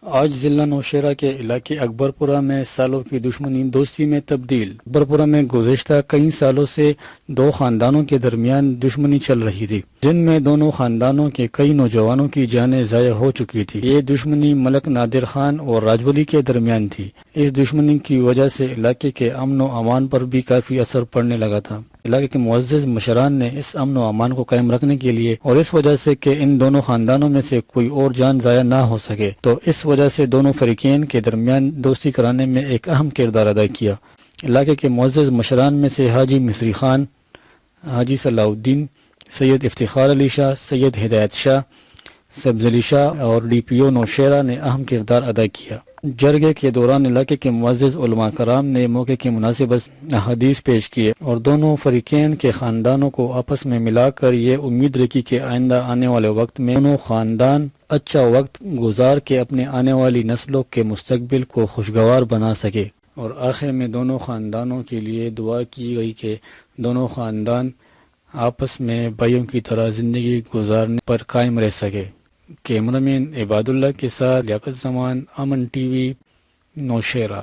آج ضلع نوشہرہ کے علاقے اکبرپورہ میں سالوں کی دشمنی دوستی میں تبدیل۔ اکبرپورہ میں گزشتہ کئی سالوں سے دو خاندانوں کے درمیان دشمنی چل رہی تھی، جن میں دونوں خاندانوں کے کئی نوجوانوں کی جانیں ضائع ہو چکی تھی۔ یہ دشمنی ملک نادر خان اور راجولی کے درمیان تھی۔ اس دشمنی کی وجہ سے علاقے کے امن و امان پر بھی کافی اثر پڑنے لگا تھا۔ علاقے کے معزز مشران نے اس امن و امان کو قائم رکھنے کے لیے اور اس وجہ سے کہ ان دونوں خاندانوں میں سے کوئی اور جان ضائع نہ ہو سکے، تو اس وجہ سے دونوں فریقین کے درمیان دوستی کرانے میں ایک اہم کردار ادا کیا۔ علاقے کے معزز مشران میں سے حاجی مصری خان، حاجی صلاح الدین، سید افتخار علی شاہ، سید ہدایت شاہ، سبز علی شاہ اور ڈی پی او نوشہرہ نے اہم کردار ادا کیا۔ جرگے کے دوران علاقے کے معزز علماء کرام نے موقع کی مناسبت احادیث پیش کیے اور دونوں فریقین کے خاندانوں کو آپس میں ملا کر یہ امید رکھی کہ آئندہ آنے والے وقت میں دونوں خاندان اچھا وقت گزار کے اپنے آنے والی نسلوں کے مستقبل کو خوشگوار بنا سکے۔ اور آخر میں دونوں خاندانوں کے لیے دعا کی گئی کہ دونوں خاندان آپس میں بھائیوں کی طرح زندگی گزارنے پر قائم رہ سکے۔ کیمرہ مین عباد اللہ کے ساتھ لیاقت زمان، امن ٹی وی، نوشہرہ۔